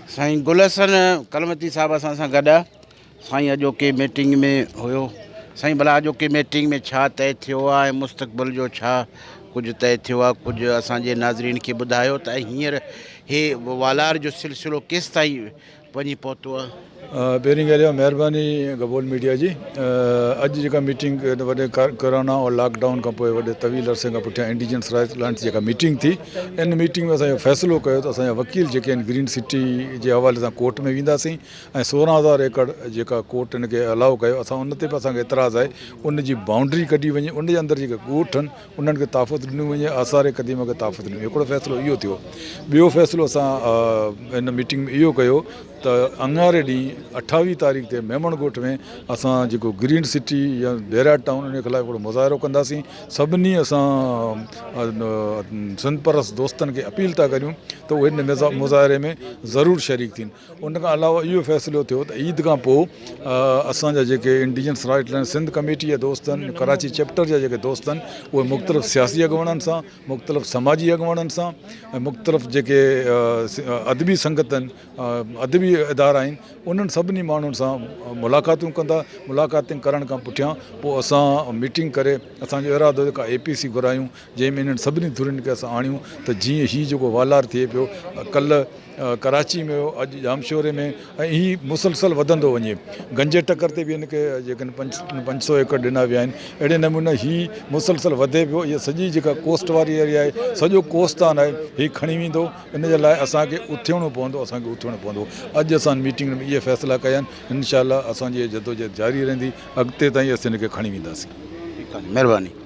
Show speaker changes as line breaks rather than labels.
साईं गुल हसन कलमती साहब असां सां गॾु आहे। साईं अॼोके मीटिंग में हुयो। साईं भला अॼोके मीटिंग में छा तय थियो आहे ऐं मुस्तक़बिल जो छा कुझु तय थियो आहे, कुझु असांजे नाज़रीन खे ॿुधायो त हींअर हे वालार जो सिलसिलो केसि ताईं वञी पहुतो आहे।
पहिरीं ॻाल्हि आहे महिरबानी गबोल मीडिया जी। अॼु जेका मीटिंग वॾे कोरोना और लॉकडाउन खां पोइ वॾे तवील अरसे खां पुठियां इंडिजिनस राइट्स लैंड्स जेका मीटिंग थी, इन मीटिंग में असां फ़ैसिलो कयो त असांजा वकील जेके आहिनि ग्रीन सिटी जे हवाले सां कोर्ट में वेंदासीं ऐं 16,000 एकड़ जेका कोर्ट इन खे अलाउ कयो, असां उन ते बि असांखे एतिराज़ आहे उन जी बाउंड्री कढी वञे, उन जे अंदरि जेके ॻोठ आहिनि उन्हनि खे ताफ़त ॾिनी वञे, आसार क़दीम खे ताफ़त ॾिनी। हिकिड़ो फ़ैसिलो इहो थियो। ॿियो फ़ैसिलो असां इन मीटिंग में इहो कयो त अंगारे ॾींहुं 28 तारीख़ ते मेमण ॻोठ में असां जेको ग्रीन सिटी या बैराट टाउन उन जे ख़िलाफ़ु हिकिड़ो मुज़ाहिरो कंदासीं। सभिनी असां सिंध परस दोस्तनि खे अपील था करियूं त उहे हिन मुज़ाहिरे में ज़रूरु शरीक थियनि। उन खां अलावा इहो फ़ैसिलो थियो त ईद खां पोइ असांजा जेके indigenous right land Sindh committee जा दोस्त आहिनि, कराची चैप्टर जा जेके दोस्त आहिनि, उहे मुख़्तलिफ़ सियासी अॻुवाणनि सां, मुख़्तलिफ़ समाजी अॻुवाणनि सां ऐं मुख़्तलिफ़ जेके अदबी संगत आहिनि, अदबी इदारा आहिनि, उन्हनि सभिनी माण्हुनि सां मुलाक़ातूं कंदा। मुलाक़ातूं करण खां पुठियां पोइ असां मीटिंग करे असांजो इरादो जेका APC घुरायूं, जंहिंमें इन्हनि सभिनी धुरियुनि खे असां आणियूं त जीअं हीउ जेको वालार थिए पियो, कल्ह कराची में हो, अॼु जामशोरे में, ऐं हीउ मुसलसल वधंदो वञे। गंजे टकर ते बि हिनखे जेके 500 एकड़ ॾिना विया आहिनि। अहिड़े नमूने हीउ मुसलसल वधे पियो। इहा सॼी जेका कोस्ट वारी एरिया आहे, सॼो कोस्तान आहे, हीउ खणी वेंदो। इन जे लाइ असांखे उथिणो पवंदो, उथिणो पवंदो। अॼु असां मीटिंग में इहे फ़ैसिला कया आहिनि। इंशाअल्लाह असांजी जदोजहद जारी रहंदी, अॻिते ताईं असीं हिन खे खणी वेंदासीं।
महिरबानी।